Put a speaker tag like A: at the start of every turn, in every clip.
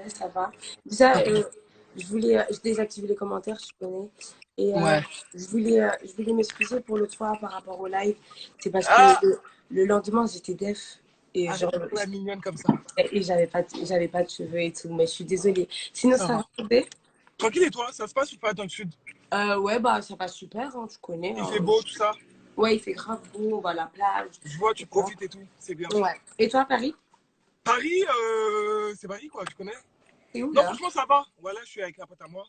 A: ça va. Déjà,
B: Ok.
A: je désactive les commentaires, tu connais. Et
B: Ouais.
A: je voulais m'excuser pour l'autre fois par rapport au live. C'est parce que
B: Ah,
A: le lendemain, j'étais def. Et genre,
B: arrête la mignonne comme ça.
A: et j'avais pas de cheveux et tout. Mais je suis désolée. Sinon,
B: Ça
A: ça
B: va.
A: va, bébé?
B: Tranquille et toi, ça se passe ou pas dans le sud?
A: Ouais, bah, ça va super, hein, tu connais.
B: Il
A: Hein.
B: fait beau, tout ça?
A: Ouais, il fait grave beau, on va à la plage.
B: Je vois,
A: Et
B: tu
A: toi?
B: profites et tout, c'est bien.
A: Ouais. Et toi, Paris?
B: Paris, c'est Paris quoi, tu connais?
A: C'est où
B: Non,
A: là?
B: franchement, ça va. Voilà, je suis avec un pote à moi.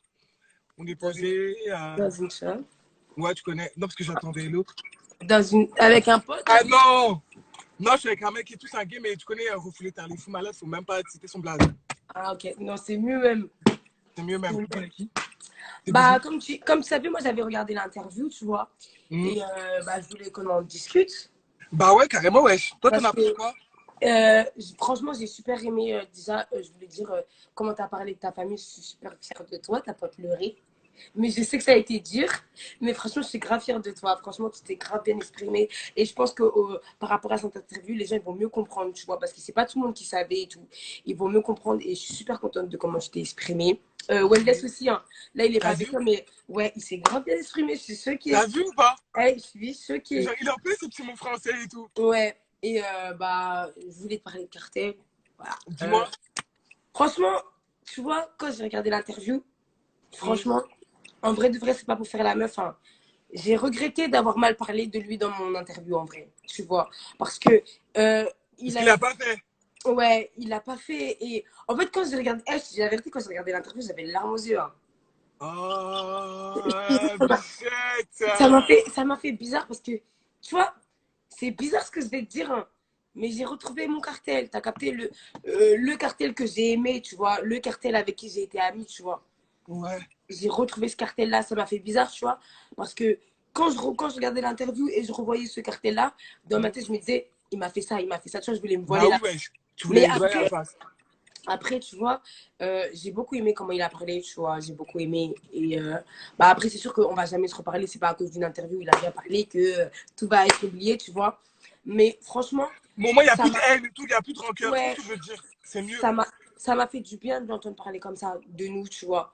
B: On est
A: Dans une,
B: posé.
A: dans une chambre.
B: Ouais, tu connais. Non, parce que j'attendais l'autre.
A: Avec un pote dans
B: Ah
A: une.
B: non! Non, je suis avec un mec qui est tout un gay, mais tu connais, refoulé t'as les fous malades, faut même pas citer son blaze.
A: Ah, ok. Non, c'est mieux même.
B: C'est mieux
A: C'est
B: même. T'es
A: mieux.
B: avec qui? T'es busy?
A: Bah, comme tu savais, moi, j'avais regardé l'interview, tu vois.
B: Hmm.
A: Et bah, je voulais qu'on en discute.
B: Bah ouais, carrément, wesh. Toi, t'en
A: Parce
B: as
A: que,
B: pris quoi?
A: franchement, j'ai super aimé. Déjà, je voulais dire comment tu as parlé de ta famille. Je suis super fière de toi. T'as pas pleuré. Mais je sais que ça a été dur. Mais franchement, je suis grave fière de toi. Franchement, tu t'es grave bien exprimé. Et je pense que par rapport à cette interview, les gens ils vont mieux comprendre, tu vois. Parce que c'est pas tout le monde qui savait et tout. Ils vont mieux comprendre. Et je suis super contente de comment je t'ai exprimé. Wendell aussi, hein. Là, il est pas
B: T'as
A: avec
B: vu?
A: toi, mais ouais, il s'est grave bien exprimé. Je suis choquée.
B: T'as vu ou pas?
A: Hey, je suis choquée.
B: Genre, il a en plus ce petit mot français et tout.
A: Ouais. Et bah, je voulais te parler de cartel. Voilà.
B: Dis-moi.
A: Franchement, tu vois, quand j'ai regardé l'interview,
B: Hmm.
A: franchement, en vrai de vrai, c'est pas pour faire la meuf, hein. J'ai regretté d'avoir mal parlé de lui dans mon interview, en vrai, tu vois. Parce que,
B: Ce
A: il
B: qu'il
A: a,
B: a pas fait.
A: ouais, il l'a pas fait. Et en fait, quand j'ai regardé, je te dis la vérité, quand j'ai regardé l'interview, j'avais les larmes aux yeux, hein.
B: Oh, bichette.
A: Ça m'a fait bizarre parce que, tu vois, c'est bizarre ce que je vais te dire, hein, mais j'ai retrouvé mon cartel. T'as capté le cartel que j'ai aimé, tu vois, le cartel avec qui j'ai été amie, tu vois.
B: Ouais.
A: J'ai retrouvé ce cartel-là, ça m'a fait bizarre, tu vois, parce que quand je regardais l'interview et je revoyais ce cartel-là, dans ma tête, je me disais, il m'a fait ça, tu vois, je voulais me
B: Bah
A: voiler
B: oui,
A: là.
B: wesh. Tu
A: Mais
B: voulais lui donner la face.
A: après, tu vois, j'ai beaucoup aimé comment il a parlé, tu vois, j'ai beaucoup aimé. Et bah après, c'est sûr qu'on va jamais se reparler, c'est pas à cause d'une interview, il a bien parlé que tout va être oublié, tu vois. Mais franchement,
B: Bon, moi, il n'y a
A: ça
B: plus de
A: m'a,
B: haine et tout, il n'y a plus de rancœur. Tu vois ce
A: ouais,
B: que je veux dire? C'est mieux.
A: ça m'a fait du bien d'entendre parler comme ça de nous, tu vois.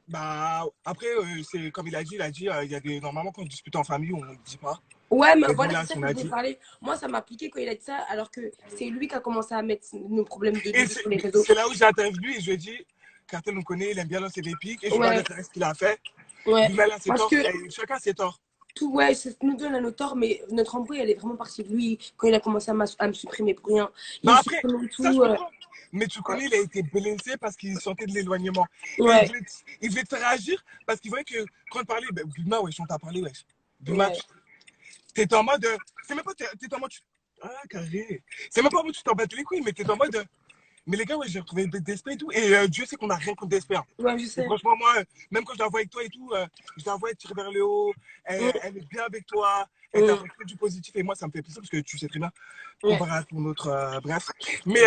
B: Bah, après, c'est comme il a dit, il y a des. Normalement, quand on dispute en famille, on ne dit pas.
A: Ouais, mais
B: Mais bon,
A: voilà, c'est
B: là,
A: ça
B: si on
A: que je
B: a
A: voulais
B: dit.
A: parler. Moi, ça m'a piqué quand il a dit ça, alors que c'est lui qui a commencé à mettre nos problèmes de
B: Et
A: nous sur les réseaux.
B: c'est là où j'ai interviewé et je lui ai dit, Cartel, on connaît, il aime bien lancer des pics et je suis pas
A: Ouais,
B: d'intérêt ce qu'il a fait.
A: ouais.
B: Bimel a ses
A: Parce
B: torts,
A: que
B: et chacun ses torts.
A: tout, ouais, ça nous donne à nos torts, mais notre embrouille, elle est vraiment partie de lui quand il a commencé à me supprimer pour rien. Il
B: Bah
A: me
B: après,
A: supprimait
B: ça je
A: tout.
B: comprends. Mais tu connais, il a été blessé parce qu'il sentait de l'éloignement. Et
A: Ouais,
B: il voulait te faire agir parce qu'il voyait que quand on parlait, ben, Bima, wesh, on t'a parlé, wesh. Bima,
A: ouais.
B: t'es en mode. C'est même pas. T'es en mode. Ah, carré. C'est même pas en mode tu t'en bats les couilles, mais t'es en mode. Mais les gars, ouais, j'ai retrouvé DSP et tout. Et Dieu sait qu'on a rien contre DSP. Hein.
A: Ouais, je
B: Et
A: sais.
B: franchement, moi, même quand je la vois avec toi et tout, je la vois tirer vers le haut.
A: Mm,
B: Elle est bien avec toi. Elle
A: mm,
B: t'apporte que du positif. Et moi, ça me fait plaisir parce que tu sais très bien,
A: ouais,
B: comparé à ton autre. Bref. Mais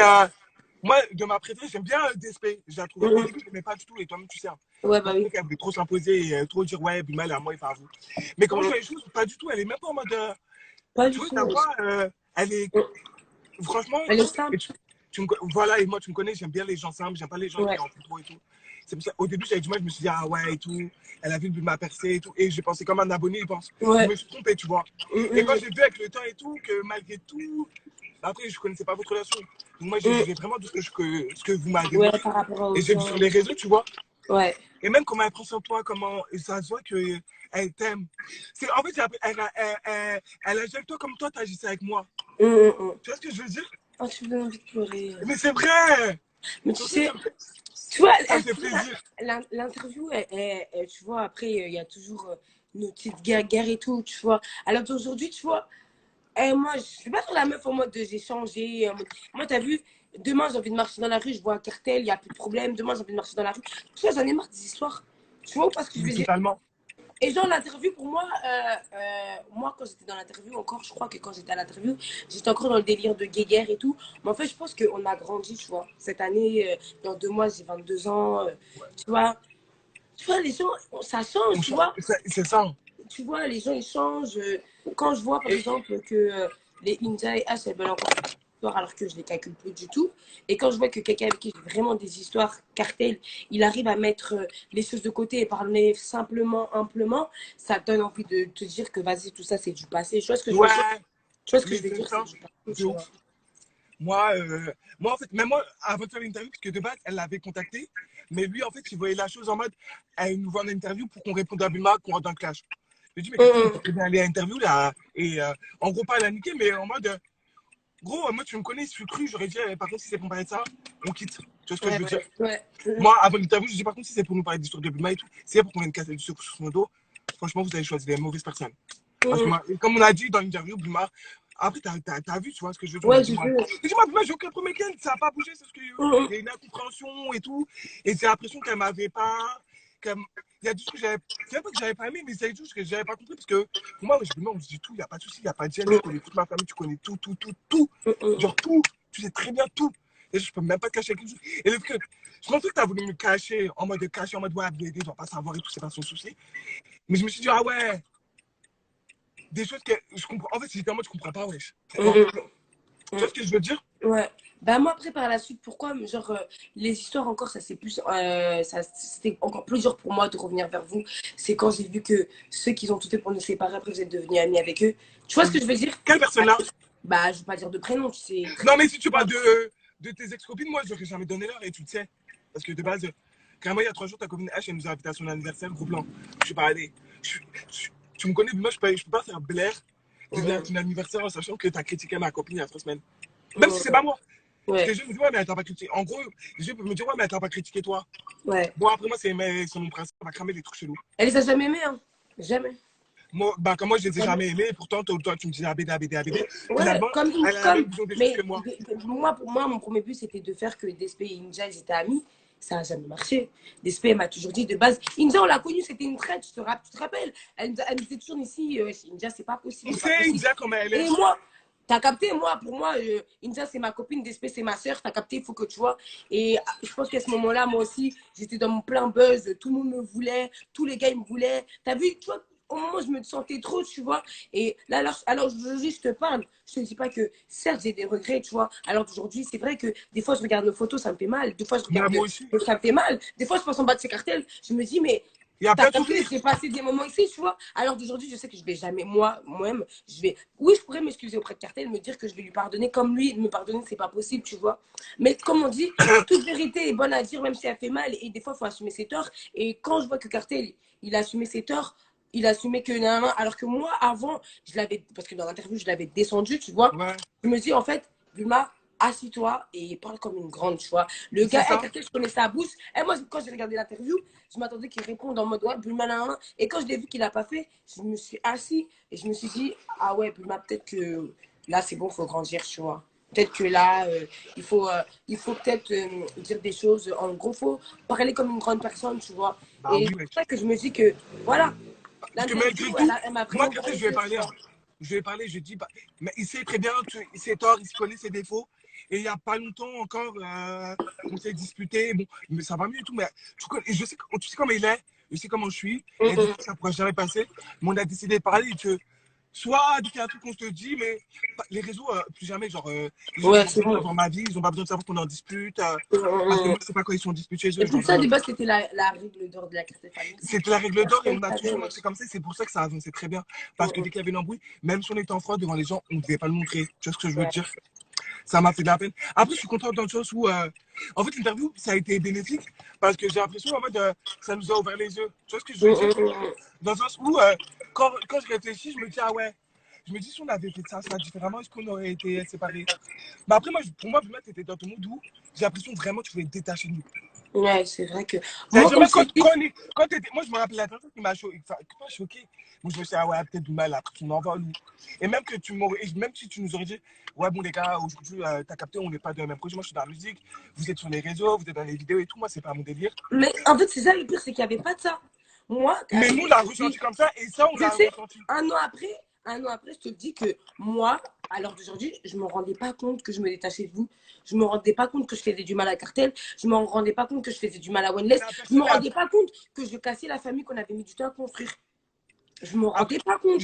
B: moi, de ma préférée, j'aime bien DSP. Je la trouvais. Au
A: mm,
B: début, je l'aimais pas du tout. Et toi-même, tu sais. Hein.
A: ouais,
B: Moi,
A: bah
B: je
A: oui.
B: trouvais qu'elle voulait trop s'imposer et trop dire, ouais, Bimal, à moi, il fait à vous. Mais comment je
A: Mm,
B: vois les choses, pas du tout. Elle est même pas en mode.
A: pas
B: Tu
A: du
B: vois,
A: tout.
B: ta
A: Ouais.
B: voix, elle est.
A: Mm,
B: Franchement,
A: elle est
B: et
A: simple.
B: voilà, et moi, tu me connais, j'aime bien les gens simples, j'aime pas les gens
A: Ouais.
B: qui en font trop et tout. C'est pour ça, au début, j'avais du mal, je me suis dit, ah ouais, et tout, elle a vu le m'a percé et tout, et j'ai pensé comme un abonné, il pense. Je
A: Ouais.
B: me suis trompé, tu vois.
A: Mm,
B: Et quand
A: mm,
B: j'ai vu avec le temps et tout, que malgré tout, après, je connaissais pas votre relation. Donc, moi, j'ai
A: mm.
B: jugé vraiment de ce que vous m'avez
A: Ouais,
B: montré.
A: par rapport aux
B: Et j'ai vu sur
A: gens.
B: les réseaux, tu vois.
A: Ouais.
B: Et même comment elle prend sur toi, comment et ça se voit qu'elle t'aime. En fait, elle agit avec toi comme toi, t'agissais avec moi.
A: Mm, mm, mm.
B: Tu vois ce que je veux dire?
A: Oh, tu me donnes envie de pleurer.
B: Mais c'est vrai!
A: Mais tu
B: Surtout,
A: sais, tu vois,
B: ça me fait plaisir.
A: l'interview, tu vois, après, il y a toujours nos petites guerres et tout, tu vois. Alors d'aujourd'hui, tu vois, moi, je suis pas sur la meuf en mode de j'ai changé. Moi, t'as vu, demain, j'ai envie de marcher dans la rue, je vois un cartel, il n'y a plus de problème. Demain, j'ai envie de marcher dans la rue. Tu vois, j'en ai marre des histoires. Tu vois, parce que je
B: Mais
A: veux dire.
B: totalement.
A: Et genre, l'interview, pour moi, moi, quand j'étais dans l'interview, encore, je crois que quand j'étais à l'interview, j'étais encore dans le délire de guéguerre et tout. Mais en fait, je pense qu'on a grandi, tu vois. Cette année, dans 2 mois, j'ai 22 ans. Tu vois, les gens, ça change, tu vois.
B: C'est ça.
A: Tu vois, les gens, ils changent. Quand je vois, par
B: Et,
A: exemple, que les India et H, elles veulent encore. histoires alors que je les calcule plus du tout. Et quand je vois que quelqu'un avec qui j'ai vraiment des histoires cartel, il arrive à mettre les choses de côté et parler simplement, humblement, ça donne envie de te dire que vas-y, tout ça, c'est du passé. Tu vois ce que je veux dire?
B: Ouais,
A: Tu vois ce que je
B: mais
A: veux
B: c'est
A: dire? C'est
B: ça,
A: du passé,
B: de
A: tu vois.
B: ouf. Moi, en fait, même moi, avant de faire l'interview, parce que de base, elle l'avait contacté, mais lui, en fait, il voyait la chose en mode, elle nous voit en interview pour qu'on réponde à Bulma, qu'on rentre dans le clash. Je lui ai dit, mais Catherine, on peut
A: Hum,
B: très bien aller à l'interview, là, et en gros, pas la niquer, mais en mode, gros, moi, tu me connais, je suis cru, j'aurais dit, par contre, si c'est pour me parler de ça, on quitte. Tu vois ce que je
A: ouais,
B: veux dire?
A: ouais.
B: Moi, avant l'interview, je dis, par contre, si c'est pour nous parler d'histoire de Bulma et tout, si c'est pour qu'on ait une casse du secours sur son dos, franchement, vous avez choisi les mauvaises personnes. Parce que,
A: Hum.
B: comme on a dit dans l'interview, Bulma, après, t'as vu, tu vois ce que je veux dire? On a
A: Ouais,
B: dit,
A: j'ai
B: moi,
A: vu.
B: j'ai dit, moi, Bulma, j'ai aucun problème avec elle, ça n'a pas bougé, c'est parce qu'il
A: Hum,
B: y a une incompréhension et tout. Et j'ai l'impression qu'elle m'avait pas. Il y a des choses que j'avais. C'est même pas que j'avais pas aimé, mais il y a des choses que j'avais pas compris. Parce que pour moi, je dis, non, on se dit tout, il n'y a pas de souci, il n'y a pas de gêne, tu connais toute ma famille, tu connais tout, tout, tout, tout.
A: hum, hum.
B: Genre tout, tu sais très bien tout. Et je peux même pas te cacher quelque chose. Et le truc, je pensais que tu as voulu me cacher, en mode cacher, en mode ouais, BD, il doit pas savoir et tout, c'est pas son souci. Mais je me suis dit, ah ouais, des choses que je comprends. En fait, j'étais en mode, je comprends pas, wesh.
A: Hum,
B: Pourquoi?
A: hum,
B: Tu vois
A: hum.
B: ce que je veux dire?
A: Ouais. Bah moi après par la suite pourquoi genre les histoires encore ça c'est plus ça c'était encore plus dur pour moi de revenir vers vous c'est quand j'ai vu que ceux qui ont tout fait pour nous séparer après vous êtes devenus amis avec eux tu vois ce que je veux dire.
B: Quelle personne là?
A: Bah je veux pas dire de prénom tu sais
B: Non, mais si tu parles de tes ex-copines, moi, j'aurais jamais donné l'heure et tu le sais. Parce que de base, carrément, il y a 3 jours, ta copine H, elle nous a invité à son anniversaire, gros blanc. Je suis pas allé. Tu me connais, moi, je peux pas faire blaire de venir à ton anniversaire en sachant que tu as critiqué ma copine il y a 3 semaines. Même si c'est pas moi. Parce que
A: ouais
B: les gens me disent, ouais, mais elle t'a pas critiqué. En gros, les gens peuvent me dire, ouais, mais elle t'a pas critiqué toi.
A: ouais
B: Bon, après, moi, c'est mon principe, on va cramer les trucs chelous.
A: elle les a jamais aimés hein jamais.
B: Moi, bah, comme moi, je les ai
A: Jamais.
B: jamais aimés, et pourtant, toi, tu me dis ABD, ABD, ABD.
A: Ouais,
B: Finalement, elle a la même
A: comme,
B: vision des choses
A: mais
B: que moi.
A: moi, pour moi, mon premier but, c'était de faire que Despé et Inja, ils étaient amis. Ça n'a jamais marché. Despé, elle m'a toujours dit de base, Inja, on l'a connue, c'était une traite, tu te rappelles? Elle me disait toujours ici, Inja, c'est pas possible,
B: On
A: c'est pas
B: sait,
A: possible.
B: India, comment elle
A: Et
B: est.
A: moi, t'as capté, moi, pour moi, Inja, c'est ma copine, Despé, c'est ma soeur, t'as capté, il faut que tu vois. Et je pense qu'à ce moment-là, moi aussi, j'étais dans mon plein buzz, tout le monde me voulait, tous les gars, ils me voulaient. T'as vu, tu vois, au moment où je me sentais trop, tu vois. Et là, alors aujourd'hui, je te parle. Je te dis pas que, certes, j'ai des regrets, tu vois. Alors d'aujourd'hui, c'est vrai que des fois, je regarde nos photos, ça me fait mal. Des fois, je
B: Mais
A: regarde,
B: moi aussi.
A: ça me fait mal. Des fois, je passe en bas de ces cartels. Je me dis, mais
B: Il y a
A: t'as
B: plein de
A: capté,
B: souvenirs.
A: j'ai passé des moments ici, tu vois. Alors d'aujourd'hui, je sais que je vais jamais, moi-même, je vais. Oui, je pourrais m'excuser auprès de Cartel, me dire que je vais lui pardonner. Comme lui, me pardonner, c'est pas possible, tu vois. Mais comme on dit, toute vérité est bonne à dire, même si elle fait mal. Et des fois, il faut assumer ses torts. Et quand je vois que Cartel, il a assumé ses torts, il assumait que alors que moi avant je l'avais parce que dans l'interview je l'avais descendu tu vois
B: Ouais,
A: je me dis en fait Bulma assis-toi et parle comme une grande tu vois le
B: c'est
A: gars
B: ça.
A: quand je connais sa bouche et moi quand j'ai regardé l'interview je m'attendais qu'il réponde en mode ouais Bulma nan. Et quand je l'ai vu qu'il a pas fait je me suis assis et je me suis dit ah ouais Bulma peut-être que là c'est bon faut grandir tu vois peut-être que là il faut peut-être dire des choses en gros faut parler comme une grande personne tu vois
B: Bah
A: et
B: oui,
A: c'est
B: mec.
A: pour ça que je me dis que voilà
B: Parce que
A: l'interview,
B: malgré tout,
A: elle m'a
B: moi,
A: vraiment
B: Captain, je
A: beaucoup
B: lui ai
A: aidé, tu
B: parlé. Hein.
A: vois.
B: Je lui ai parlé, je dis, bah, mais il sait très bien, il sait tort, il se connaît ses défauts. Et il n'y a pas longtemps encore, on s'est disputé. Bon, mais ça va mieux et tout. Mais et je sais, tu sais comment il est, je sais comment je suis. Et du coup, ça ne pourra jamais passer. Mais on a décidé de parler que soit dès qu'il y a un truc qu'on se dit, mais les réseaux, plus jamais. Genre, les gens, ils
A: Ouais,
B: ont
A: c'est
B: besoin
A: bon.
B: d'avoir ma vie, ils n'ont pas besoin de savoir qu'on en dispute. Parce que moi, je sais pas quand ils sont disputés chez eux,
A: Et
B: je
A: puis
B: leur donne
A: ça,
B: leur
A: de base,
B: truc.
A: c'était la règle d'or de la carte de famille.
B: C'était la règle d'or et
A: Personne
B: on a
A: savait,
B: toujours marché
A: wesh.
B: comme ça. C'est pour ça que ça avançait très bien. Parce que dès qu'il y avait une embrouille, même si on était en froid devant les gens, on ne devait pas le montrer. Tu vois ce que je veux
A: Ouais.
B: dire? Ça m'a fait de la peine. Après, je suis content dans le sens où, en fait, l'interview, ça a été bénéfique parce que j'ai l'impression en mode, ça nous a ouvert les yeux. Tu vois ce que je veux dire? Dans le sens où, quand je réfléchis, je me dis, ah ouais, je me dis, si on avait fait ça différemment, est-ce qu'on aurait été séparés? Mais après, moi, pour moi, tu étais dans ton mood où j'ai l'impression vraiment que tu voulais te détacher de nous.
A: Ouais, c'est vrai que. Moi,
B: C'est-à-dire,
A: comme
B: même
A: je t'ai dit,
B: quand t'étais. Moi, je me rappelle la dernière fois qui m'a choqué. Enfin, pas choqué. Moi, je me suis dit, ah ouais, peut-être du mal après ton envol. Et même que tu m'aurais. Même si tu nous aurais dit, ouais, bon, les gars, aujourd'hui, t'as capté, on n'est pas de la même projet. Moi, je suis dans la musique. Vous êtes sur les réseaux, vous êtes dans les vidéos et tout. Moi, c'est pas mon délire.
A: mais en fait, c'est ça le pire, c'est qu'il n'y avait pas de ça. Moi,
B: Mais nous, on l'a ressenti comme ça. Et ça, on
A: je
B: l'a
A: sais,
B: ressenti.
A: un an après, je te dis que moi, à l'heure d'aujourd'hui, je ne me rendais pas compte que je me détachais de vous. Je ne me rendais pas compte que je faisais du mal à Cartel. Je ne me rendais pas compte que je faisais du mal à Wenless.
B: La
A: Je ne me
B: personne
A: rendais pas compte que je cassais la famille qu'on avait mis du temps à construire. Je ne me rendais
B: après,
A: pas compte.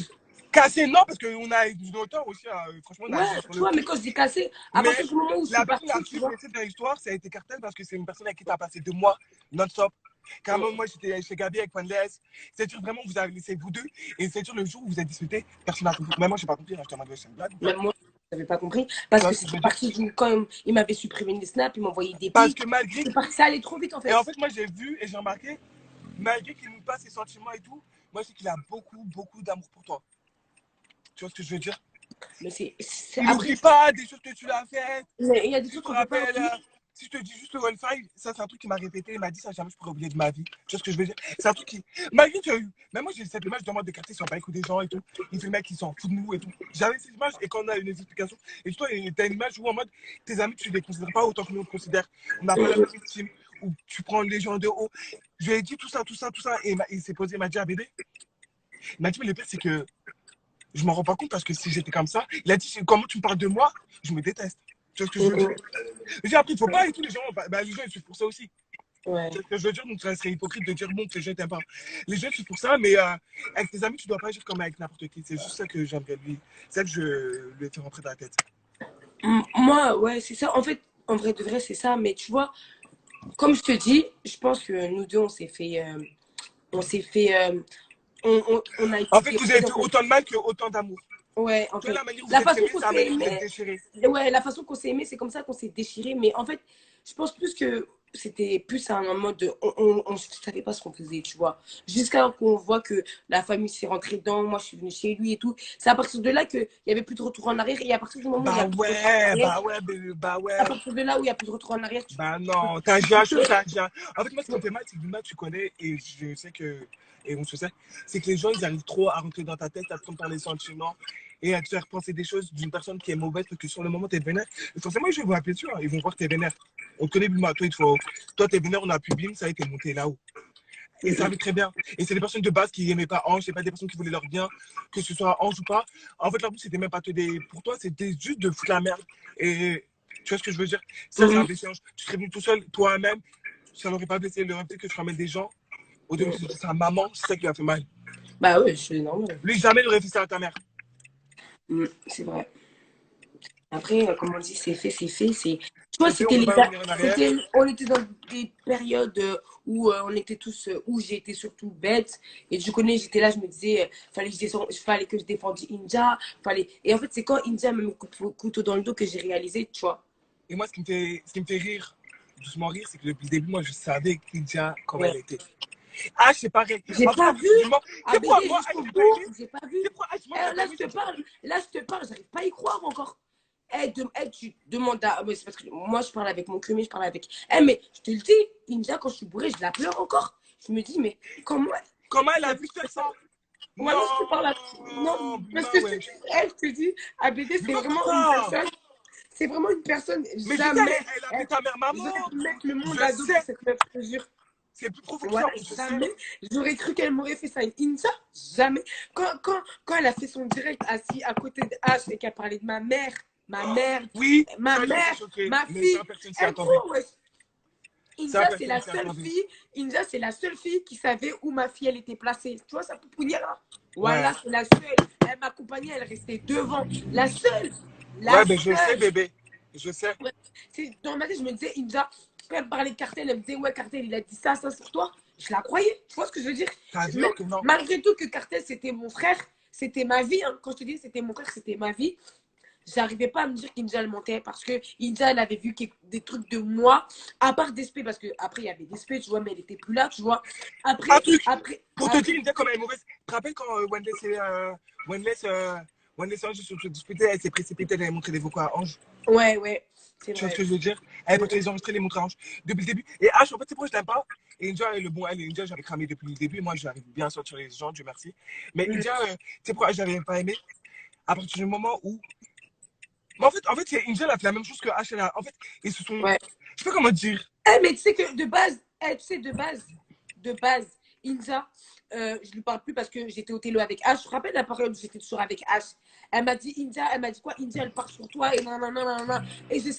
B: Cassé, non, parce qu'on a une hauteur aussi, franchement, on a
A: Ouais,
B: agé sur
A: tu
B: le
A: vois, mais
B: coup.
A: quand je dis cassé, à
B: Mais
A: partir du moment où je suis
B: la personne la
A: partie, tu
B: plus
A: vois.
B: blessée de l'histoire, ça a été Cartel parce que c'est une personne avec qui tu as passé 2 mois non-stop. Carrément, moi, j'étais chez Gabi avec Wanless. C'est sûr, vraiment, vous avez laissé vous deux. Et c'est sûr, le jour où vous avez discuté, personne n'a compris. Même moi, je n'ai pas compris. Je te demande, c'est une blague ou pas?
A: Même moi, je n'avais pas compris.
B: Tu
A: Parce
B: vois
A: que
B: ce que je
A: c'était
B: veux dire?
A: parti du. Quand il m'avait supprimé les snaps, il m'envoyait des
B: Parce
A: pics.
B: que malgré.
A: C'est parti, ça allait trop vite, en
B: Et en
A: fait.
B: fait, moi, j'ai vu et j'ai remarqué, malgré qu'il nous passe ses sentiments et tout, moi, je sais qu'il a beaucoup, beaucoup d'amour pour toi. Tu vois ce que je veux dire?
A: Mais
B: Il
A: après,
B: n'oublie pas des choses que tu l'as faites.
A: mais il y a des
B: Si tu
A: trucs
B: te
A: qu'on peut pas
B: rappelles,
A: oublier.
B: si je te dis juste le One Five, ça c'est un truc qui m'a répété, il m'a dit ça, jamais je pourrais oublier de ma vie. Tu vois ce que je veux dire? C'est un truc qui. Malgré que. Même moi j'ai cette image de moi de quartier, ils sont pas écoutés des gens et tout. Il fait le mec qui s'en fout de nous et tout. J'avais cette image et quand on a une explication, et toi, t'as une image où en mode tes amis, tu les considères pas autant que nous on te considère. On n'a pas la même estime, où tu prends les gens de haut. Je lui ai dit tout ça, tout ça, tout ça, et il s'est posé, il m'a dit, ah bébé. Il m'a dit, mais le pire, c'est que je m'en rends pas compte parce que si j'étais comme ça, il a dit, comment tu me parles de moi, je me déteste. Tu vois ce que je veux dire? J'ai appris, il faut pas et tout, les gens, les gens ils suivent pour ça aussi.
A: Ouais.
B: C'est ce que je veux dire, donc ça serait hypocrite de dire bon que les gens t'aiment pas. Les gens suivent pour ça, mais avec tes amis, tu dois pas agir comme avec n'importe qui. C'est juste ça que j'aimerais lui. C'est ça que je lui ai fait rentrer dans la tête.
A: Moi, ouais, c'est ça. En fait, en vrai de vrai, c'est ça. Mais tu vois, comme je te dis, je pense que nous deux, on s'est fait. On s'est fait. On a
B: En fait,
A: été.
B: vous avez fait autant de mal que autant d'amour.
A: Ouais, en
B: Tu vois,
A: fait.
B: la manière dont vous
A: La
B: êtes
A: façon
B: aimé,
A: qu'on
B: c'est la
A: s'est
B: manière dont vous êtes
A: aimé,
B: déchiré.
A: ouais, la façon qu'on s'est aimé, c'est comme ça qu'on s'est déchiré. Mais en fait, je pense plus que c'était plus un mode de, on ne savait pas ce qu'on faisait, tu vois. Jusqu'à qu'on voit que la famille s'est rentrée dedans, moi je suis venue chez lui et tout. C'est à partir de là qu'il n'y avait plus de retour en arrière. Et à partir du moment où il n'y a plus de retour en arrière,
B: Bah
A: à
B: ouais.
A: partir de là où il n'y a plus de retour en arrière,
B: Bah non, t'as agi à chaud, t'as agi à... En fait, moi, ce qui me fait mal, c'est que Luna, tu connais, et je sais que, et on se sait, c'est que les gens, ils arrivent trop à rentrer dans ta tête, à te prendre par les sentiments, et à te faire penser des choses d'une personne qui est mauvaise, parce que sur le moment, t'es vénère. Et forcément, ils vont appeler dessus, hein. Ils vont voir que t'es vénère. On te connaît, Luna, toi, toi, t'es vénère, on a pu bim, ça a été monté là-haut. Et ça arrive très bien. Et c'est des personnes de base qui n'aimaient pas Ange, c'est pas des personnes qui voulaient leur bien, que ce soit Ange ou pas. En fait, leur but, c'était même pas pour toi, c'était juste de foutre la merde. Et tu vois ce que je veux dire? Ça a blessé Ange. Tu serais venu tout seul, toi-même, ça l'aurait pas blessé. Il aurait dit que tu ramènes des gens. Au début, c'était sa maman, c'est ça qui lui a fait mal.
A: bah ouais, je suis normal.
B: Lui, jamais il aurait fait ça à ta mère.
A: C'est vrai. Après, comme on dit, c'est fait, c'est fait. Tu vois,
B: C'est fait, on peut pas revenir en arrière.
A: on était dans des périodes où on était tous, où j'étais surtout bête. Et je connais, j'étais là, je me disais, fallait que je défende Inja. Et en fait, c'est quand Inja me met le couteau dans le dos que j'ai réalisé, tu vois.
B: Et moi, ce qui me fait rire, doucement rire, c'est que depuis le début, moi, je savais Lydia, comment elle
A: Ouais.
B: était. Ah, c'est pareil.
A: J'ai
B: En fait,
A: pas
B: après,
A: vu.
B: c'est pourquoi
A: ABD
B: moi,
A: jusqu'au
B: j'ai pas
A: bout,
B: aimé.
A: j'ai pas vu.
B: C'est pourquoi moi, j'ai pas aimé.
A: Là, je te parle, j'arrive pas à y croire encore. Tu demandes à. Mais c'est parce que moi, je parle avec mon crumé, je parle avec. Mais je te le dis, Inja, quand je suis bourrée, je la pleure encore. Je me dis, mais comment.
B: Comment elle a pu faire ça?
A: Ouais, non, je te parle. Non, parce que
B: Ouais.
A: je te dis, ABD,
B: Mais
A: c'est
B: pas comme
A: vraiment une
B: ça.
A: personne. C'est vraiment une personne.
B: Mais je sais,
A: Jamais.
B: elle a appelé ta mère maman.
A: Je vais mettre le monde
B: Je
A: à dos pour
B: sais.
A: cette meuf, je te jure.
B: C'est plus profond que ça,
A: Voilà,
B: je sais.
A: jamais. J'aurais cru qu'elle m'aurait fait ça. Insa, jamais. Quand elle a fait son direct assis à côté de H et qu'elle parlait de ma mère,
B: Oui,
A: ma
B: ça,
A: mère,
B: j'étais choqué.
A: ma
B: Mais
A: fille.
B: ça, personne s'y
A: Elle
B: attendait.
A: croit, ouais.
B: Ça,
A: Insa, c'est
B: personne
A: la
B: s'y
A: seule
B: attendait.
A: fille. Insa, c'est la seule fille qui savait où ma fille elle était placée. Tu vois sa pouponnière là?
B: Ouais.
A: Voilà, c'est la seule. Elle m'accompagnait, elle restait devant. La seule. La
B: Ouais, ben je sais,
A: seule.
B: bébé. Je sais.
A: Ouais. Dans ma tête, je me disais, Inza, quand elle parlait de Cartel, elle me disait, ouais, Cartel, il a dit ça sur toi. Je la croyais. Tu vois ce que je veux dire?
B: T'as vu
A: Même,
B: que non?
A: malgré tout que Cartel, c'était mon frère, c'était ma vie. Hein. Quand je te dis c'était mon frère, c'était ma vie. J'arrivais pas à me dire qu'Inja elle mentait parce que Inja elle avait vu des trucs de moi, à part Despé, parce que après il y avait Despé, tu vois, mais elle était plus là, tu vois.
B: Un truc.
A: Après,
B: Pour te dire, une idée comme elle est mauvaise. Tu te rappelles quand Wendless, Ange se sont disputés, elle s'est précipitée, elle a montré des vocaux à Ange.
A: ouais, c'est
B: Tu vois ce
A: vrai.
B: que je veux dire? Elle a pas les enregistrer, les montrer à Ange depuis le début. Et H, en fait, c'est pourquoi je l'aime pas. Et India, elle est le bon, elle, India, j'avais cramé depuis le début. Moi, j'arrive bien à sortir les gens, Dieu merci. Mais India, tu sais pourquoi j'avais pas aimé? À partir du moment où. Mais en fait, India, elle a fait la même chose que H. En fait, ils se sont.
A: Ouais.
B: Je sais pas comment dire.
A: Mais tu sais que de base, de base, Inza, je lui parle plus parce que j'étais au télo avec H. Je me rappelle la période où j'étais toujours avec H. Elle m'a dit, Inza, elle m'a dit quoi? Inza, elle part sur toi et non, non, non, non, non. Et je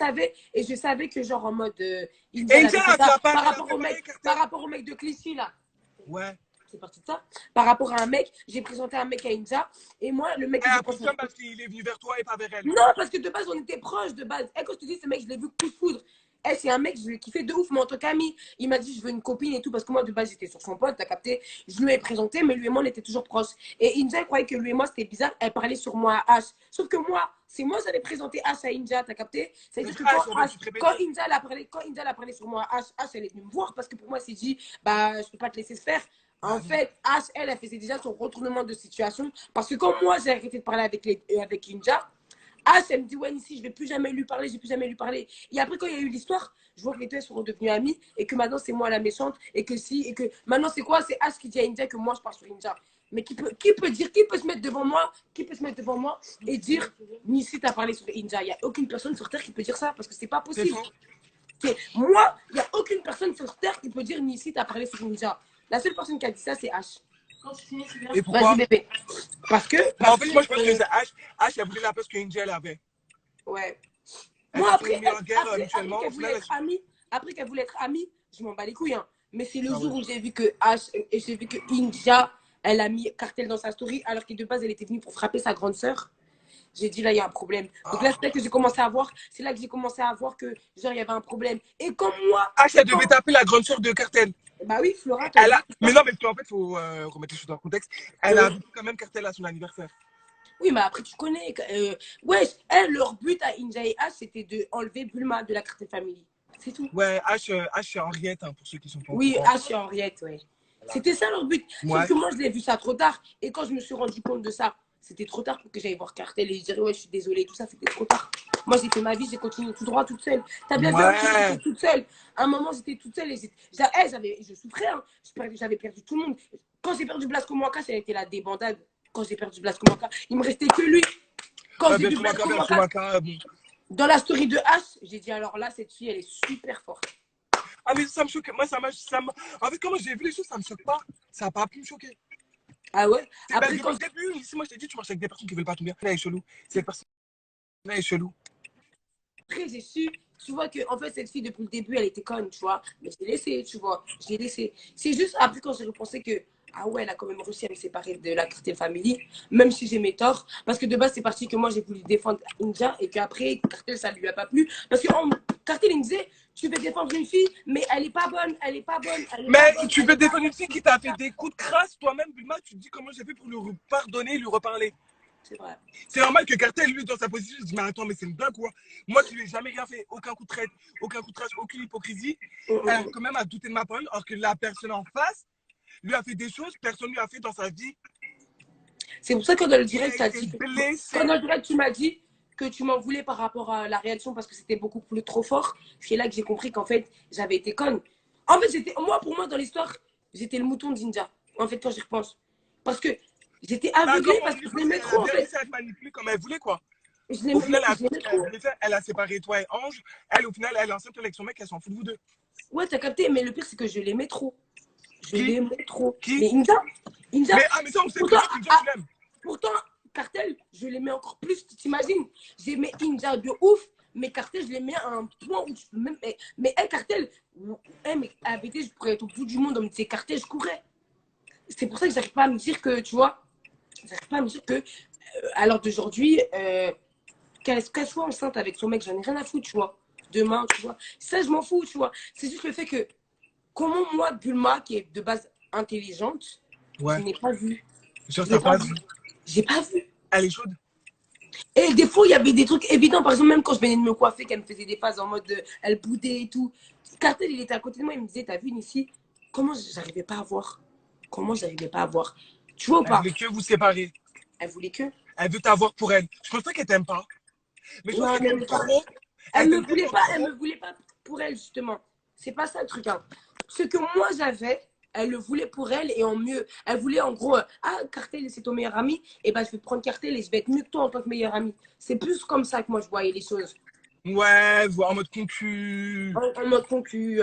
A: savais que genre en mode, Inza,
B: Et
A: elle
B: India,
A: avait fait
B: elle
A: ça
B: a fait pareil,
A: par rapport au mec de Clichy là.
B: Ouais.
A: c'est parti de ça. Par rapport à un mec, j'ai présenté un mec à Inja. Et moi, le mec que
B: Elle
A: j'ai
B: a pris
A: présenté.
B: ça parce qu'il est venu vers toi et pas vers elle.
A: Non, parce que de base, on était proches de base. Et quand je te dis, ce mec, je l'ai vu coup de foudre. Elle, c'est un mec, je l'ai kiffé de ouf, mais en tant qu'ami, il m'a dit, je veux une copine et tout, parce que moi, de base, j'étais sur son pote, t'as capté. Je lui ai présenté, mais lui et moi, on était toujours proches. Et Inja, elle croyait que lui et moi, c'était bizarre. Elle parlait sur moi à H. Sauf que moi, c'est moi, j'avais présenté H à Inja, t'as capté. C'est-à-dire que quand Inja a parlé sur moi à H, H, elle est venue me voir, parce que pour moi, elle s'est dit, bah, je peux pas te laisser se faire. En fait, H, elle faisait déjà son retournement de situation. Parce que quand moi, j'ai arrêté de parler avec Inja, ah, elle me dit, ouais, ici, je vais plus jamais lui parler, je vais plus jamais lui parler. Et après, quand il y a eu l'histoire, je vois que les deux sont redevenus amis et que maintenant, c'est moi la méchante et que maintenant, c'est quoi? C'est Ash qui dit à India que moi, je parle sur India. Mais qui peut dire, qui peut se mettre devant moi, et dire, Nissi, t'as parlé sur India. Il n'y a aucune personne sur Terre qui peut dire ça parce que c'est pas
B: C'est
A: possible.
B: faux.
A: Moi, il n'y a aucune personne sur Terre qui peut dire, Nissi, t'as parlé sur India. La seule personne qui a dit ça, c'est Ash.
B: Et pourquoi?
A: Vas-y, bébé. Parce que.
B: En fait, moi, je pense que c'est H. H, elle voulait la place que Angel avait.
A: Ouais.
B: Elle
A: Moi,
B: se sont
A: après,
B: mis en guerre mutuellement.
A: après qu'elle voulait être amie, je m'en bats les couilles. Hein. Mais c'est le
B: Ah
A: jour
B: ouais.
A: où j'ai vu que H, et j'ai vu que Inja, elle a mis Cartel dans sa story, alors que de base, elle était venue pour frapper sa grande sœur. J'ai dit, là, il y a un problème. Donc là, c'est là que j'ai commencé à voir, c'est là que j'ai commencé à voir que, genre, il y avait un problème. Et comme moi,
B: H, elle devait taper la grande sœur de Cartel.
A: bah oui, Flora,
B: Elle a... Mais non, mais en fait, il faut remettre les choses dans le contexte. Elle a
A: euh,
B: vu quand même Cartel à son anniversaire.
A: oui, mais après, tu connais. Ouais, elle, leur but à Inja et H, c'était de enlever Bulma de la Cartel Family. C'est tout.
B: Ouais, H c'est Henriette, hein, pour ceux qui sont pas au
A: Oui,
B: courant.
A: H et Henriette, ouais. C'était ça leur but. Sauf
B: Ouais.
A: que moi, je l'ai vu ça trop tard. Et quand je me suis rendu compte de ça, c'était trop tard pour que j'aille voir Cartel et dire, ouais, je suis désolée, tout ça, c'était trop tard. Moi, j'ai fait ma vie, j'ai continué tout droit, toute seule. T'as bien vu, j'étais toute seule. À un moment, j'étais toute seule et je souffrais. Hein. J'avais perdu tout le monde. Quand j'ai perdu Blasco Moaka, ça a été la débandade. Quand j'ai perdu Blasco Moaka, il me restait que lui. Quand j'ai vu Blasco Moaka, dans la story de H, j'ai dit, alors là, cette fille, elle est super forte.
B: Ah, mais ça me choque. Moi, en fait, comment j'ai vu les choses, ça me choque pas. Ça n'a pas pu me choquer.
A: Ah ouais.
B: Après, depuis le début, ici, moi, je t'ai dit, tu marches avec des personnes qui veulent pas ton bien. Là, elle est chelou. Cette personne-là est chelou.
A: Après, j'ai su, tu vois, que en fait, cette fille, depuis le début, elle était conne, tu vois. Mais je l'ai laissée, tu vois. Je l'ai laissée. C'est juste après, quand j'ai repensé que, ah ouais, elle a quand même réussi à me séparer de la Cartel Family, même si j'ai mes torts. Parce que de base, c'est parti que moi, j'ai voulu défendre India et qu'après, Cartel, ça lui a pas plu. Parce que Cartel, il me disait, tu veux défendre une fille, mais elle est pas bonne, elle est pas bonne.
B: Mais tu veux défendre une fille qui t'a fait des coups de crasse, toi-même, Bulma, tu te dis comment j'ai fait pour lui pardonner, lui reparler.
A: C'est vrai.
B: C'est normal que Cartel, lui, dans sa position, il se dit, mais attends, mais c'est une blague, quoi. Moi qui lui ai jamais rien fait, aucun coup de traite, aucun coup de trash, aucune hypocrisie, elle, quand même, a douté de ma parole, alors que la personne en face lui a fait des choses que personne lui a fait dans sa vie.
A: C'est pour ça que dans le direct,
B: Blessé.
A: dans le direct, tu m'as dit que tu m'en voulais par rapport à la réaction parce que c'était beaucoup plus trop fort. C'est là que j'ai compris qu'en fait, j'avais été conne. En fait, pour moi, dans l'histoire, j'étais le mouton d'India. En fait, quand j'y repense. Parce que j'étais aveuglée parce que je l'aimais trop, en fait.
B: Elle a manipuler comme elle voulait, quoi.
A: Au
B: final, elle a séparé toi et Ange. Elle, au final, elle est enceinte avec son mec, elle s'en fout de vous deux.
A: Ouais, t'as capté, mais le pire, c'est que je l'aimais trop. Je l'aimais trop.
B: Qui?
A: Mais India.
B: Mais ça, on sait que India, tu l'aimes.
A: Pourtant, Cartel, je l'aimais encore plus, tu t'imagines. J'aimais India de ouf, mais Cartel, je l'aimais à un point où tu peux même. Mais elle, Cartel, mais avec je pourrais être au bout du monde, mais c'est Cartel, je courais. C'est pour ça que j'arrive pas à me dire que, tu vois, j'arrive pas à me dire que, à l'heure d'aujourd'hui, qu'elle soit enceinte avec son mec, j'en ai rien à foutre, tu vois. Demain, tu vois. Ça, je m'en fous, tu vois. C'est juste le fait que, comment moi, Bulma, qui est de base intelligente, je n'ai pas vu. J'ai pas vu.
B: Elle est chaude.
A: Et des fois, il y avait des trucs évidents. Par exemple, même quand je venais de me coiffer, qu'elle me faisait des phases en mode elle boudait et tout. Cartel, il était à côté de moi, il me disait, t'as vu ici? Comment j'arrivais pas à voir? Comment j'arrivais pas à voir? Tu vois ou pas?
B: Elle voulait que vous séparer.
A: Elle voulait que?
B: Elle veut t'avoir pour elle. Je pense pas qu'elle t'aime pas. Mais je pense qu'elle t'aime trop.
A: Elle me voulait pas pour elle, justement. C'est pas ça le truc. Hein. Ce que moi j'avais, elle le voulait pour elle et en mieux. Elle voulait en gros, ah, Cartel, c'est ton meilleur ami, et ben je vais prendre Cartel et je vais être mieux que toi en tant que meilleur ami. C'est plus comme ça que moi je voyais les choses.
B: Ouais, en mode concu.
A: En mode concu.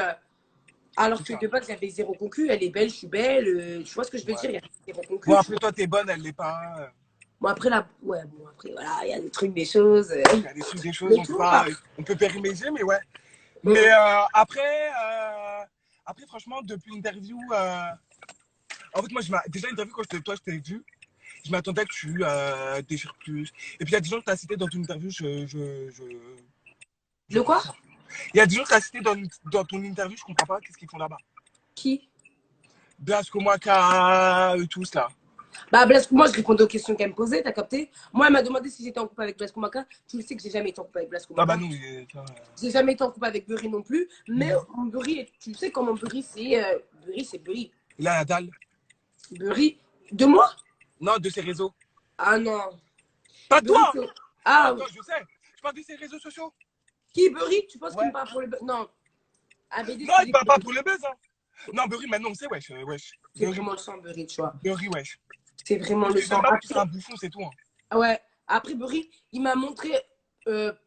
A: Alors que de base, j'avais zéro concu. Elle est belle, je suis belle. Tu vois ce que je veux dire? Il y a zéro concu.
B: Bon, après, toi, t'es bonne, elle l'est pas.
A: Bon, après, voilà, il y a des trucs, des choses.
B: Il y a des trucs, des choses, on peut périméger, mais ouais. Mais après, franchement, depuis l'interview, En fait, moi, déjà, l'interview, quand toi, je t'ai vu, je m'attendais que tu déchires plus. Et puis, il y a des gens que tu as cités dans ton interview, je
A: De
B: comprends
A: quoi?
B: pas. Il y a des gens que tu as cités dans ton interview, je comprends pas qu'est-ce qu'ils font là-bas.
A: Qui?
B: Blasco Maka, tout ça.
A: Bah, Blasco, moi, je répondais aux questions qu'elle me posait, t'as capté? Moi, elle m'a demandé si j'étais en couple avec Blasco Maka. Tu le sais que j'ai jamais été en couple avec Blasco
B: Ah bah
A: Maka.
B: non,
A: J'ai jamais été en couple avec Burry non plus. Mais Burry, tu sais comment Burry, c'est Burry.
B: il a la dalle.
A: Burry, de moi?
B: Non, de ses réseaux.
A: Ah non.
B: Pas
A: Burry,
B: toi.
A: c'est...
B: Non,
A: Ah,
B: attends, je sais. Je parle de ses réseaux sociaux.
A: qui Burry? Tu penses qu'il me
B: Ouais.
A: parle pour le... Non. ABD,
B: Non,
A: je te
B: il
A: dis
B: parle pas
A: que
B: pour le buzz. Hein. Non, Burry, maintenant, on sait, wesh.
A: c'est vraiment le sang, Burry, tu vois.
B: Burry, wesh.
A: C'est vraiment
B: Moi,
A: le
B: je te aime
A: sang.
B: pas parce que c'est un bouffon, c'est tout. Hein.
A: Ouais. Après, Burry, il m'a montré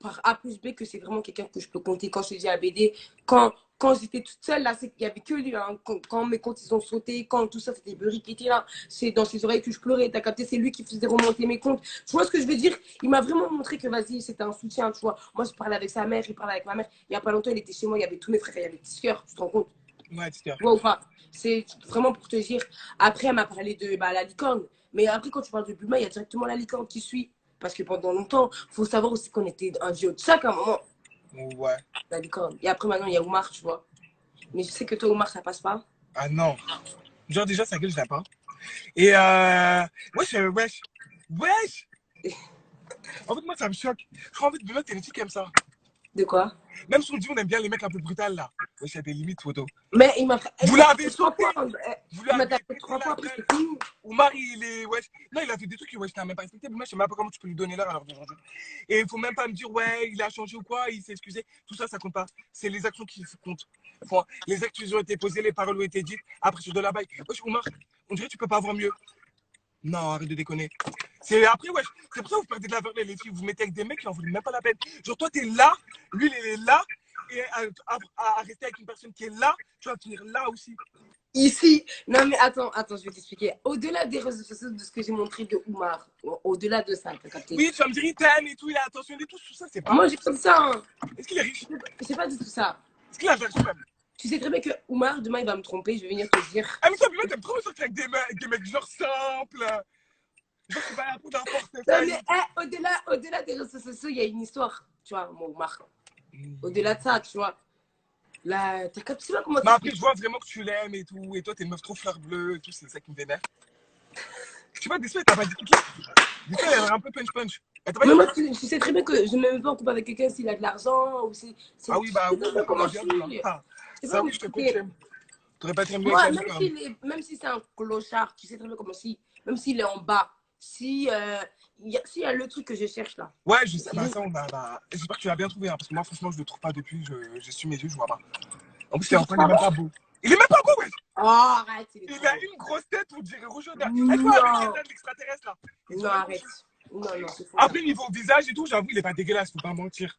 A: par A plus B que c'est vraiment quelqu'un que je peux compter. Quand je te dis ABD, quand j'étais toute seule, là, il n'y avait que lui. Hein. Quand mes comptes ils ont sauté, quand tout ça, c'était Burry qui était là. C'est dans ses oreilles que je pleurais. T'as capté, c'est lui qui faisait remonter mes comptes. Tu vois ce que je veux dire? Il m'a vraiment montré que, vas-y, c'était un soutien, tu vois. Moi, je parlais avec sa mère, il parlait avec ma mère. Il n'y a pas longtemps, il était chez moi, il y avait tous mes frères, il y avait petits cœurs, tu te rends compte?
B: Ouais, c'est sûr.
A: Ouais ou pas? C'est vraiment pour te dire. Après, elle m'a parlé de la licorne. Mais après, quand tu parles de Bulma, il y a directement la licorne qui suit. Parce que pendant longtemps, il faut savoir aussi qu'on était un duo de chaque à un moment.
B: Ouais.
A: La licorne. Et après, maintenant, il y a Oumar, tu vois. Mais je sais que toi, Oumar, ça passe pas.
B: Ah non. Genre, déjà, sa gueule, je l'aime pas. Et wesh. En fait, moi, ça me choque. Je crois en fait, Bulma, t'es une fille qui aime ça.
A: De quoi?
B: Même si on dit on aime bien les mecs un peu brutals, là. Wesh, il y a des limites, photo.
A: Mais il m'a
B: Vous
A: tapé
B: l'avez
A: 3 fois.
B: sauté. Vous
A: Il m'a
B: l'avez
A: tapé
B: pété
A: 3
B: la
A: fois, après,
B: gueule.
A: c'est fini.
B: Oumar, il est. Wesh. Non, il a fait des trucs que wesh, t'as même pas respecté. Mais moi, je sais même pas comment tu peux lui donner l'heure à l'heure d'aujourd'hui. Et il faut même pas me dire, ouais, il a changé ou quoi, il s'est excusé. Tout ça, ça compte pas. C'est les actions qui comptent. Enfin, les actes ont été posées, les paroles ont été dites. Après, sur de la baille. Wesh, Oumar, on dirait que tu peux pas avoir mieux. Non, arrête de déconner. C'est après, wesh. C'est pour ça que vous perdez de la valeur, les filles. Vous vous mettez avec des mecs qui en voulaient même pas la peine. Genre, toi, t'es là, lui, il est là. Et à rester avec une personne qui est là, tu vas finir là aussi.
A: Ici, non mais attends, je vais t'expliquer. Au-delà des réseaux sociaux, de ce que j'ai montré de Oumar, au-delà de ça, t'as capté?
B: Oui, tu vas me dire, il t'aime et tout, il a attentionné et tout, ça, c'est pas.
A: Moi, j'ai pas dit ça. Hein.
B: Est-ce qu'il est riche?
A: J'ai pas dit tout ça.
B: Est-ce qu'il a version même?
A: Tu sais très bien que Oumar, demain, il va me tromper. Je vais venir te dire.
B: Ah, mais ça, t'aimes trop sortir avec des mecs genre simples. Genre, tu vas à la peau d'un
A: Non,
B: portefeuille.
A: mais au-delà des réseaux sociaux, il y a une histoire. Tu vois, mon Oumar. Au-delà de ça, tu vois. Là, t'as capté pas comment
B: Mais après, je vois vraiment que tu l'aimes et tout. Et toi, t'es une meuf trop fleur bleue et tout, c'est ça qui me vénère. Tu vois, des fois, t'as pas dit tout ça. Des fois, elle a un peu punch.
A: Mais moi, tu sais très bien que je ne me mets pas en couple avec quelqu'un s'il a de l'argent ou si.
B: Ah oui, bah oui,
A: Comment
B: comment
A: je
B: dire.
A: suis.
B: Ça, oui, je te confirme. T'aurais pas été mieux
A: Moi,
B: avec la vie.
A: même si c'est un clochard, tu sais très bien comment si. Même s'il est en bas, si s'il y a le truc que je cherche là.
B: Ouais, je sais, bah ça, j'espère que tu l'as bien trouvé, hein, parce que moi, franchement, je le trouve pas depuis, je suis mes yeux, je vois pas. En plus, il est même pas beau. Il est même pas beau, ouais.
A: Oh, arrête,
B: Il a une grosse tête, on dirait Roger Est-ce
A: non.
B: qu'on avec l'extraterrestre là?
A: Non, arrête. Non, c'est faux.
B: Après, niveau visage et tout, j'avoue, il est pas dégueulasse, faut pas mentir.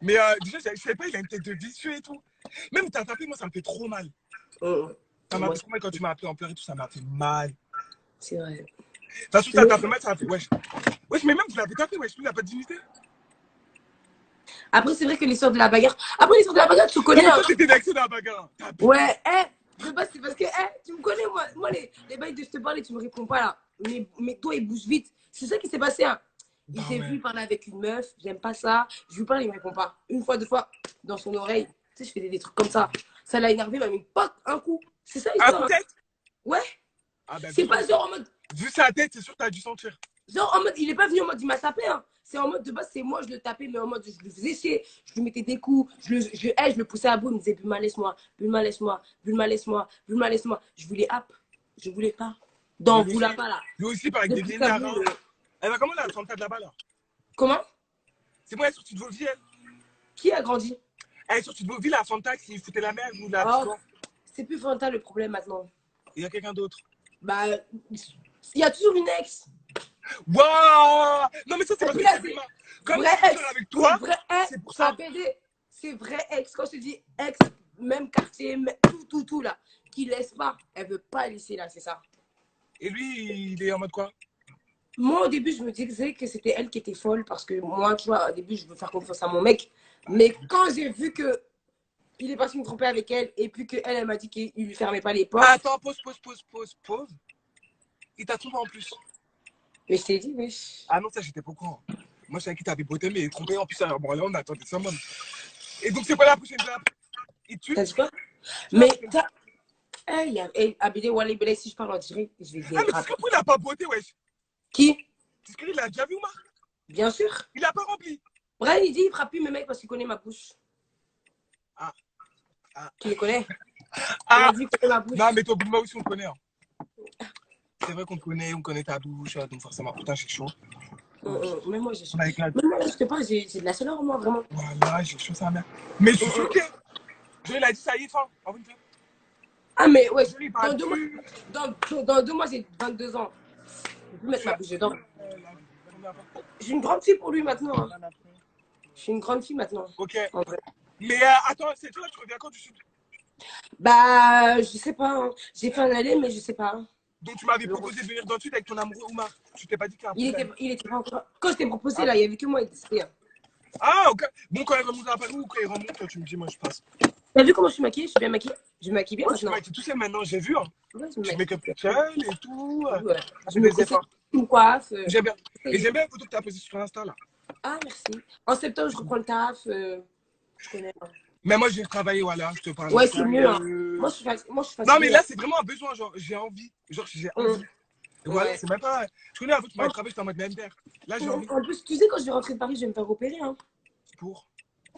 B: Mais déjà, je savais pas, il a une tête de vicieux et tout. Même t'as tapé, moi, ça me fait trop mal. Ça m'a fait trop mal quand tu m'as appelé en pleurs et tout, ça m'a fait mal.
A: C'est vrai.
B: De toute façon, ça t'a fait mal, ça m'a fait wesh. Wesh, mais même, tu l'avais tapé, wesh, lui, il a pas de dignité.
A: Après, c'est vrai que l'histoire de la bagarre. Après, l'histoire de la bagarre, tu connais.
B: Mais toi, t'étais vexé dans la bagarre.
A: Ouais, je sais pas, c'est parce que, tu me connais, moi les bails de je te parle et tu me réponds pas là. Mais toi, il bouge vite. C'est ça qui s'est passé, hein. Il s'est vu parler avec une meuf, j'aime pas ça. Je lui parle, il me répond pas. Une fois, 2 fois, dans son oreille. Tu sais, je faisais des trucs comme ça. Ça l'a énervé, il m'a mis pas un coup. C'est ça l'histoire.
B: À tête?
A: Ouais.
B: Ah, ben,
A: c'est pas genre en mode.
B: Vu sa tête, c'est sûr que t'as dû sentir.
A: Genre en mode, il est pas venu en mode, il m'a tapé, hein. C'est en mode de base, c'est moi, je le tapais, mais en mode, je le faisais chier, je lui mettais des coups, je le poussais à bout, il me disait, Bulma, laisse-moi, Bulma, laisse-moi, Bulma, laisse-moi, Bulma, laisse-moi. Je voulais hap, je voulais pas. Dans vous là pas là.
B: Lui aussi, par avec des vieilles narins. Elle va comment la Fanta de là-bas là?
A: Comment?
B: C'est moi, elle est sortie de vos vies, elle.
A: Qui a grandi?
B: Elle est sortie de vos vies, la Fanta, qui foutait la merde ou la.
A: Oh, c'est plus Fanta le problème maintenant.
B: Il y a quelqu'un d'autre.
A: Bah, il y a toujours une ex.
B: Waouh! Non, mais ça, c'est parce que c'est Bulma. Comme
A: vrai
B: je
A: ex.
B: suis avec toi,
A: c'est
B: pour ça.
A: C'est vrai ex. Quand je te dis ex, même quartier, tout là, qui laisse pas. Elle veut pas laisser là, c'est ça.
B: Et lui, il est en mode quoi?
A: Moi, au début, je me disais que c'était elle qui était folle parce que moi, tu vois, au début, je veux faire confiance à mon mec. Mais quand j'ai vu que Il est parti me tromper avec elle. Et puis qu'elle, elle m'a dit qu'il lui fermait pas les
B: Ah,
A: portes.
B: attends, pause. Il t'a trompé en plus.
A: Mais je t'ai dit, wesh.
B: Ah non, ça, j'étais pas au courant. Moi, je savais qu'il t'avait beauté, mais il est trompé en plus. Alors, bon, là, on attendait ça, même. Et donc, c'est quoi la prochaine étape? Il tue?
A: T'as dit quoi?
B: C'est la
A: Mais
B: prochaine-
A: t'as. Hey, Abidé Wally Belay, si je parle en direct, je vais
B: Ah, mais
A: déraper.
B: pourquoi il a pas beauté, wesh?
A: Qui?
B: Est-ce qu'il a déjà vu, Omar?
A: Bien sûr.
B: Il a pas rempli.
A: Brian, il dit il frappe plus mes mecs parce qu'il connaît ma bouche.
B: Ah.
A: Tu les connais? Il
B: Ah,
A: a dit qu'il connaît ma bouche.
B: non, mais toi, moi aussi, on te connaît. Hein. C'est vrai qu'on te connaît, on connaît ta bouche, donc forcément, putain, j'ai chaud.
A: Même moi, j'ai chaud.
B: On a éclaté.
A: Même moi, je te parle, j'ai de la chaleur en moi, vraiment.
B: Voilà, j'ai chaud, ça mère. Mais je suis choqué. Il a dit ça y est, fin. En fait,
A: Ah, mais ouais,
B: je l'ai pas
A: dans 2 mois,
B: vu.
A: dans 2 mois, j'ai 22 ans. Je peux plus mettre ma bouche dedans. Je suis une grande fille pour lui maintenant. Hein. Je suis une grande fille maintenant.
B: Ok.
A: En vrai.
B: Mais attends, c'est toi, tu reviens quand du sud?
A: Bah, je sais pas. Hein. J'ai fait un aller, mais je sais pas. Hein.
B: Donc, tu m'avais proposé de venir dans le sud avec ton amoureux Omar. Tu t'es pas dit qu'il y a un problème.
A: Il était pas encore. Quand je t'ai proposé, là, il y avait que moi et Desiree. Hein.
B: Ah, ok. Bon, quand il remonte à Paris ou quand il remonte, toi, tu me dis, moi, je passe.
A: T'as vu comment je suis maquillée? Je suis bien maquillée. Je me maquille bien
B: Moi, je
A: maintenant.
B: suis tout seul maintenant, j'ai vu. Hein.
A: Ouais, je me
B: Tu
A: maquille.
B: make-up toute seule et tout.
A: Ouais.
B: Tu
A: Je
B: mets
A: me
B: des efforts.
A: coiffe.
B: J'aime bien. Et j'aime bien les photos que tu as posées sur Insta, là.
A: Ah, merci. En septembre, je reprends le taf. Je connais. Hein.
B: Mais moi, j'ai travaillé, voilà, je te parle.
A: Ouais, c'est mieux. Hein. Moi, je suis fatiguée.
B: Non, mais là, c'est vraiment un besoin, genre, j'ai envie. Genre, j'ai envie. Et voilà,
A: Ouais.
B: c'est même pas. Je connais, avant, tu m'avais travaillé, j'étais en mode MDR. Là, j'ai envie.
A: En plus, tu sais, quand je vais rentrer de Paris, je vais me faire opérer. Hein.
B: Pour.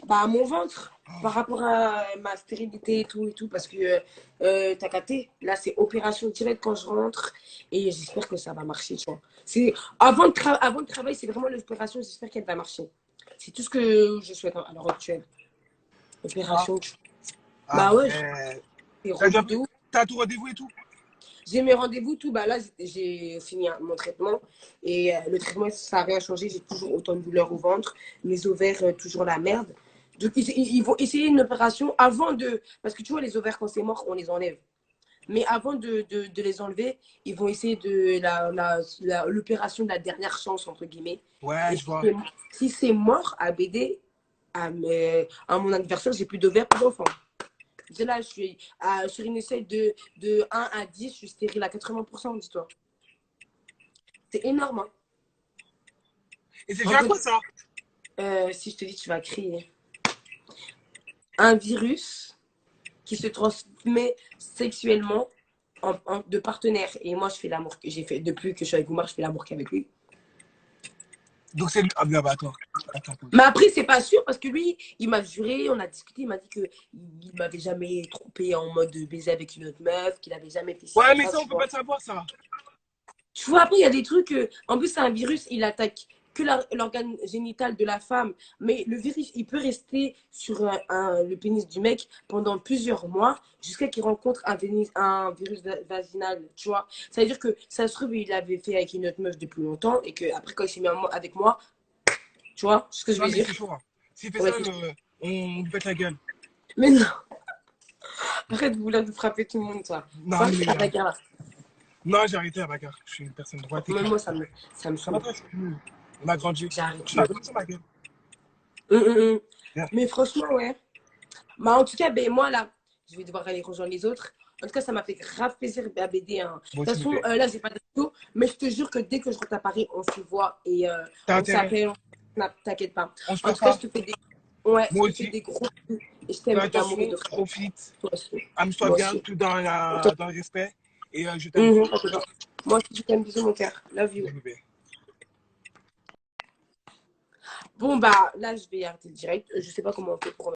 A: Bah, mon ventre. Par rapport à ma stérilité et tout. Parce que t'as capté. Là, c'est opération directe quand je rentre. Et j'espère que ça va marcher, tu vois. Avant de travailler, c'est vraiment l'opération. J'espère qu'elle va marcher. C'est tout ce que je souhaite à l'heure actuelle. Opération. Bah ouais,
B: T'as tout rendez-vous et tout?
A: j'ai mes rendez-vous, tout. Bah là, j'ai fini mon traitement. Et le traitement, ça n'a rien changé. J'ai toujours autant de douleurs au ventre. Mes ovaires, toujours la merde. Donc, ils vont essayer une opération avant de. Parce que tu vois, les ovaires, quand c'est mort, on les enlève. Mais avant de les enlever, ils vont essayer l'opération de la dernière chance, entre guillemets.
B: Ouais,
A: Et
B: je vois.
A: si c'est mort à BD, à mon anniversaire, j'ai plus d'ovaires, plus d'enfants. Là, je suis sur une échelle de 1 à 10, je suis stérile à 80%, dis-toi. C'est énorme. Hein.
B: Et c'est déjà quoi ça?
A: Si je te dis, tu vas crier. Un virus qui se transmet sexuellement de partenaires. Et moi, je fais l'amour que j'ai fait depuis que je suis avec Oumar, je fais l'amour qu'avec lui.
B: Donc c'est. Ah, bah, attends.
A: Mais après, c'est pas sûr parce que lui, il m'a juré, on a discuté, il m'a dit qu'il m'avait jamais trompé en mode baiser avec une autre meuf, qu'il avait jamais fait ça.
B: Ouais, mais ça, on peut pas savoir ça.
A: Tu vois, après, il y a des trucs. En plus, c'est un virus, il attaque que l'organe génital de la femme. Mais le virus, il peut rester sur le pénis du mec pendant plusieurs mois jusqu'à qu'il rencontre un virus vaginal. Tu vois, ça veut dire que ça se trouve, il l'avait fait avec une autre meuf depuis longtemps et qu'après, quand il s'est mis avec moi, tu vois ce que je veux dire?
B: C'est chaud. Hein. S'il fait
A: Ouais,
B: ça, on lui pète la gueule.
A: Mais non, arrête de vouloir frapper tout le monde, toi.
B: Non,
A: Pas
B: mais.
A: la bagarre.
B: Non, j'ai arrêté la bagarre. Je suis une personne droite.
A: Même moi, ça me saoule.
B: On a grandi.
A: J'ai arrêté.
B: Tu l'as connu sur ma gueule.
A: Yeah. Mais franchement, ouais. Mais en tout cas, ben, moi, là, je vais devoir aller rejoindre les autres. En tout cas, ça m'a fait grave plaisir à BD. Hein. De toute façon, là, j'ai pas de photo. Mais je te jure que dès que je rentre à Paris, on se voit et on s'appelle. T'inquiète pas.
B: En tout
A: cas, je te fais des. Ouais,
B: moi
A: je te fais des gros. Et je t'aime d'amour et de frère.
B: Profite. Amuse-toi bien, tout dans le respect. Et je t'aime.
A: Moi aussi, je t'aime, bisous, mon cœur. Love you. Bon, bah, là, je vais arrêter le direct. Je sais pas comment on fait pour